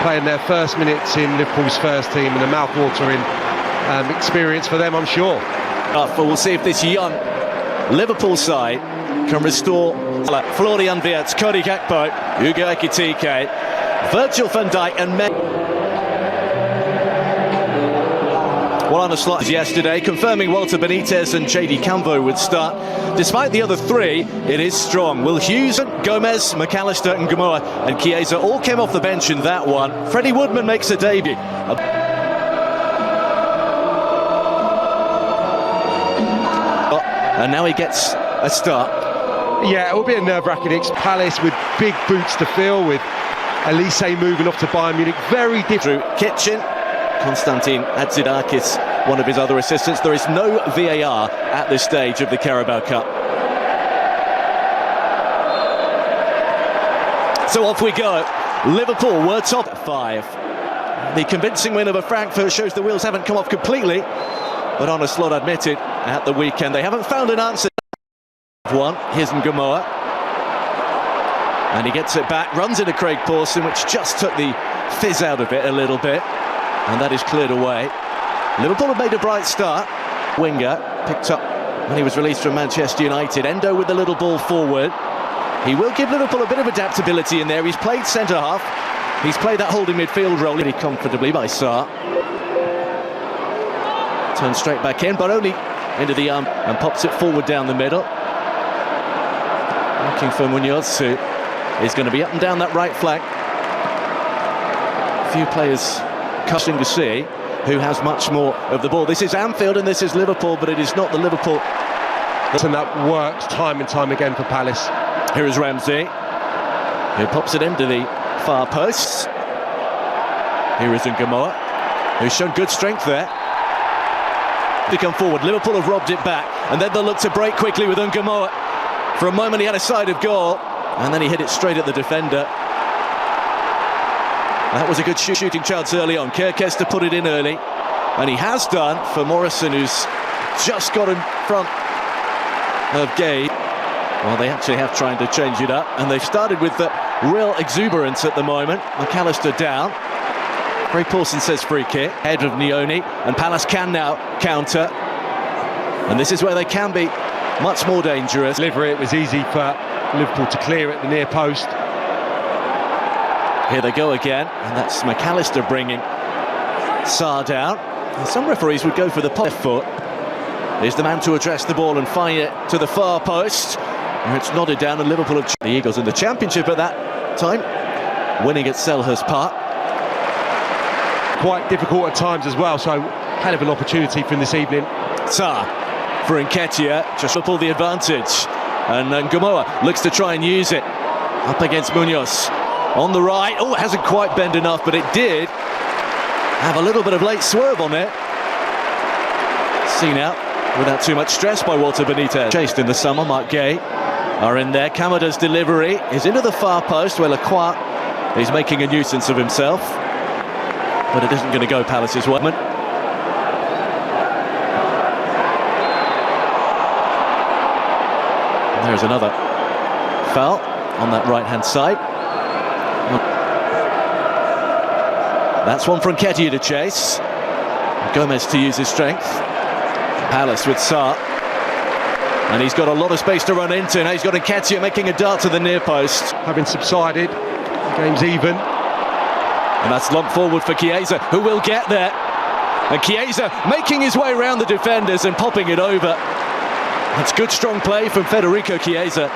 playing their first minutes in Liverpool's first team, and a mouth-watering experience for them, I'm sure. But we'll see if this young Liverpool side can restore Florian Wirtz, Cody Gakpo, Ugo Ekitike, Virgil van Dijk and well, on a slot yesterday, confirming Walter Benitez and JD Cambo would start. Despite the other three, it is strong. Will Hughes, Gomez, McAllister and Gamoa and Chiesa all came off the bench in that one. Freddie Woodman makes a debut. And now he gets a start. Yeah, it will be a nerve-wracking. It's Palace with big boots to fill, with Elise moving off to Bayern Munich. Very different. Kitchen. Konstantin Hadzidakis, one of his other assistants. There is no VAR at this stage of the Carabao Cup. So off we go. Liverpool were top at 5. The convincing win over Frankfurt shows the wheels haven't come off completely, but on a slot admitted at the weekend they haven't found an answer. One, here's Gamoa, and he gets it back, runs into Craig Pawson, which just took the fizz out of it a little bit. And that is cleared away. Liverpool have made a bright start. Winger picked up when he was released from Manchester United. Endo with the little ball forward. He will give Liverpool a bit of adaptability in there. He's played centre-half. He's played that holding midfield role really comfortably by Sarr. Turns straight back in, but only into the arm, and pops it forward down the middle. Looking for Munoz, who is going to be up and down that right flank. A few players cutting to see who has much more of the ball. This is Anfield and this is Liverpool, but it is not the Liverpool. And that works time and time again for Palace. Here is Ramsey, who pops it into the far posts. Here is Gamoa, who's shown good strength there. They come forward. Liverpool have robbed it back, and then they'll look to break quickly with Gamoa. For a moment he had a side of goal, and then he hit it straight at the defender. That was a good shooting chance early on. Kerkez to put it in early, and he has done for Morrison, who's just got in front of Gay. Well, they actually have tried to change it up, and they've started with the real exuberance at the moment. McAllister down. Craig Pawson says free kick. Head of Nioni, and Palace can now counter. And this is where they can be much more dangerous. Delivery, it was easy for Liverpool to clear at the near post. Here they go again, and that's McAllister bringing Sarr down. And some referees would go for the left foot. Here's the man to address the ball and fire it to the far post, where it's nodded down, and Liverpool have the Eagles in the Championship at that time, winning at Selhurst Park. Quite difficult at times as well, so hell of an opportunity for him this evening. Sarr for Nketiah, just pull the advantage, and Gamoa looks to try and use it up against Munoz. On the right, oh, it hasn't quite bent enough, but it did have a little bit of late swerve on it. Seen out without too much stress by Walter Benitez. Chased in the summer, Mark Gay are in there. Kamada's delivery is into the far post, where Lacroix is making a nuisance of himself. But it isn't going to go Palace's way. And there's another foul on that right-hand side. That's one for Nketiah to chase. Gomez to use his strength. Palace with Sarr. And he's got a lot of space to run into. Now he's got Nketiah making a dart to the near post. Having subsided, the game's even. And that's lumped forward for Chiesa, who will get there. And Chiesa making his way around the defenders and popping it over. That's good strong play from Federico Chiesa,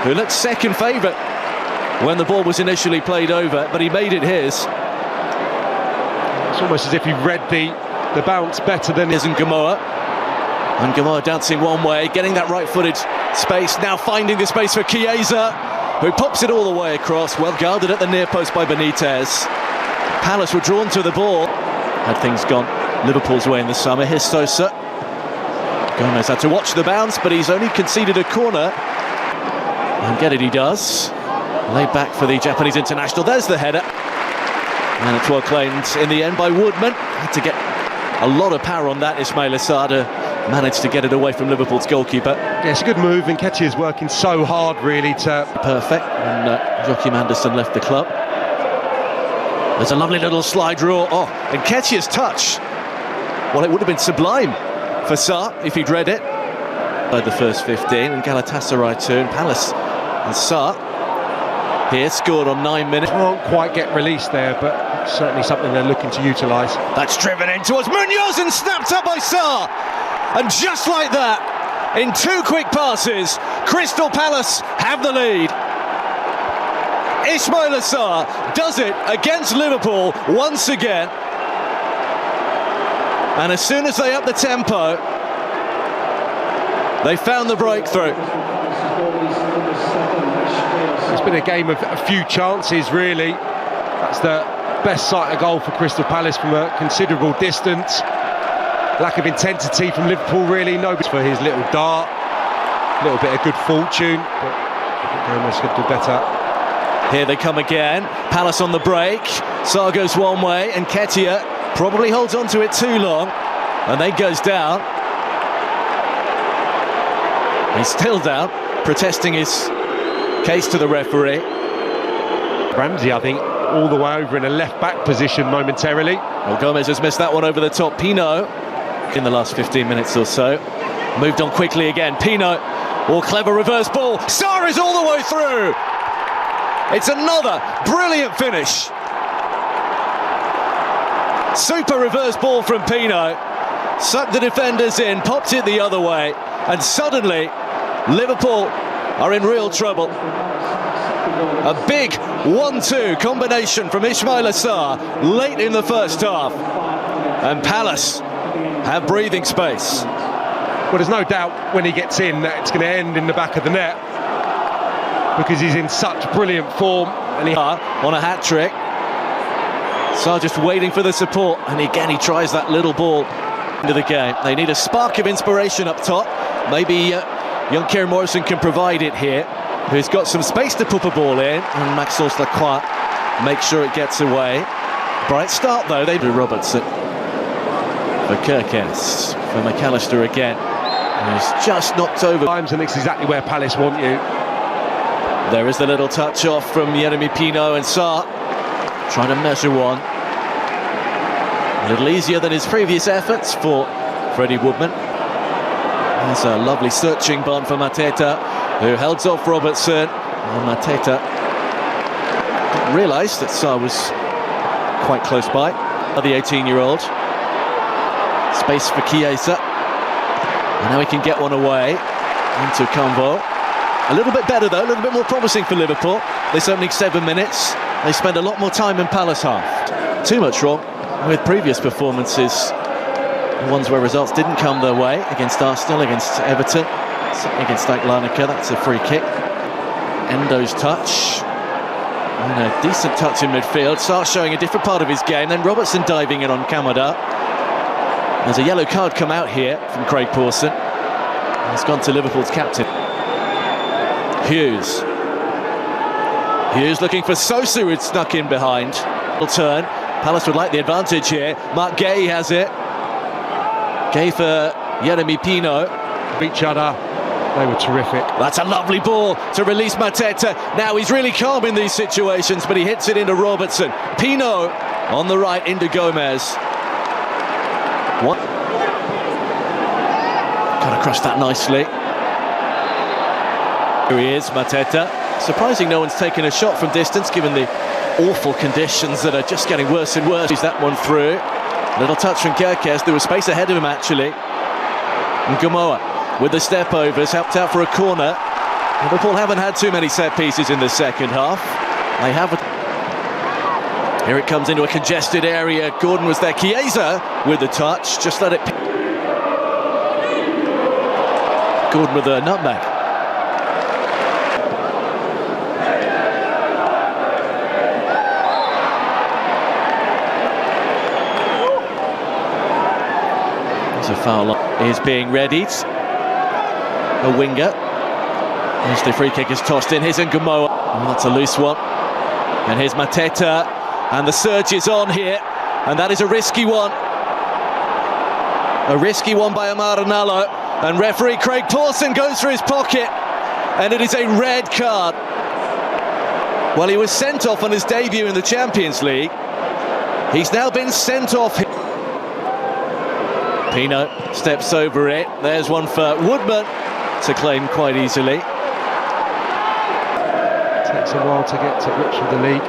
who looked second favourite when the ball was initially played over, but he made it his. It's almost as if he read the bounce better than Gamoa. And Gamoa dancing one way, getting that right-footed space, now finding the space for Chiesa, who pops it all the way across, well guarded at the near post by Benitez. Palace were drawn to the ball. Had things gone Liverpool's way in the summer. Here's Sosa. Gomez had to watch the bounce, but he's only conceded a corner. And get it he does. Laid back for the Japanese international. There's the header. And it's well claimed in the end by Woodman. Had to get a lot of power on that. Ismail Assada managed to get it away from Liverpool's goalkeeper. Yeah, it's a good move, and Nketiah is working so hard really to... Perfect, and Joachim Andersen left the club. There's a lovely little slide rule. Oh, and Nketiah's touch. Well, it would have been sublime for Sarr if he'd read it. By the first 15, and Galatasaray too, and Palace and Sarr here scored on 9 minutes. Can't quite get released there, but certainly something they're looking to utilise. That's driven in towards Munoz and snapped up by Sarr. And just like that, in 2 quick passes, Crystal Palace have the lead. Ismaila Sarr does it against Liverpool once again. And as soon as they up the tempo, they found the breakthrough. It's been a game of a few chances, really. That's the best sight of goal for Crystal Palace from a considerable distance. Lack of intensity from Liverpool, really. No for his little dart. A little bit of good fortune, but Gomez could do better. Here they come again. Palace on the break. Sarr goes one way, and Nketiah probably holds on to it too long, and then goes down. He's still down, protesting his case to the referee. Ramsey, I think, all the way over in a left-back position momentarily. Well, Gomez has missed that one over the top. Pino, in the last 15 minutes or so, moved on quickly again. Pino, clever reverse ball. Sarr is all the way through. It's another brilliant finish. Super reverse ball from Pino. Sucked the defenders in, popped it the other way, and suddenly Liverpool are in real trouble. A big 1-2 combination from Ismaila Sarr late in the first half, and Palace have breathing space. Well, there's no doubt when he gets in that it's going to end in the back of the net, because he's in such brilliant form. And he on a hat-trick. Sarr just waiting for the support, and again he tries that little ball into the game. They need a spark of inspiration up top. Maybe young Kieran Morrison can provide it here, who's got some space to put a ball in, and Maxence Lacroix makes sure it gets away. Bright start though, they do. Robertson for Kirkes, for McAllister again, who's just knocked over. And it's exactly where Palace want you. There is the little touch off from Yeremy Pino, and Sarr trying to measure one. A little easier than his previous efforts for Freddie Woodman. There's a lovely searching bun for Mateta, who holds off Robertson. And Mateta didn't realise that Sarr was quite close by. The 18-year-old. Space for Chiesa. And now he can get one away into Combo. A little bit better though, a little bit more promising for Liverpool. This opening 7 minutes, they spend a lot more time in Palace half. Too much wrong with previous performances. Ones where results didn't come their way, against Arsenal, against Everton, against Larnaca. That's a free kick. Endo's touch, and a decent touch in midfield. Sarr showing a different part of his game, then Robertson diving in on Kamada. There's a yellow card come out here from Craig Pawson. It's gone to Liverpool's captain. Hughes looking for Sosa, who'd snuck in behind. Little turn. Palace would like the advantage here. Mark Gay has it. Gay for Yeremy Pino. Each other, they were terrific. That's a lovely ball to release Mateta. Now he's really calm in these situations, but he hits it into Robertson. Pino on the right into Gomez. What? Got across that nicely. Here he is, Mateta. Surprising no one's taken a shot from distance, given the awful conditions that are just getting worse and worse. He's that one through. Little touch from Kirkes. There was space ahead of him, actually. And Gamoa, with the step-overs, helped out for a corner. Liverpool haven't had too many set-pieces in the second half. They haven't. Here it comes into a congested area. Gordon was there. Chiesa with the touch. Just let it... Gordon with a nutmeg. A foul is being readied. A winger. As the free kick is tossed in. Here's Ngamoa. Oh, that's a loose one. And here's Mateta. And the surge is on here. And that is a risky one. A risky one by Amar Ranallo. And referee Craig Pawson goes for his pocket. And it is a red card. Well, he was sent off on his debut in the Champions League. He's now been sent off. Pino steps over it. There's one for Woodman to claim quite easily. Takes a while to get to grips with the league.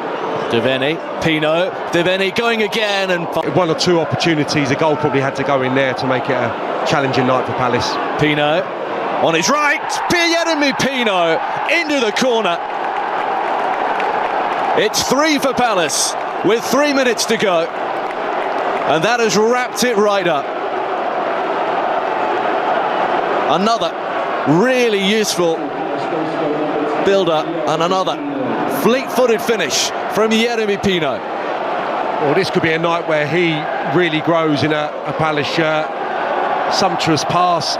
Devaney, Pino, Devaney going again, and one or two opportunities, a goal probably had to go in there to make it a challenging night for Palace. Pino on his right, Pierre-Emerick Pino into the corner. It's 3 for Palace with 3 minutes to go, and that has wrapped it right up. Another really useful build-up and another fleet-footed finish from Yeremy Pino. Well, this could be a night where he really grows in a Palace shirt. Sumptuous pass.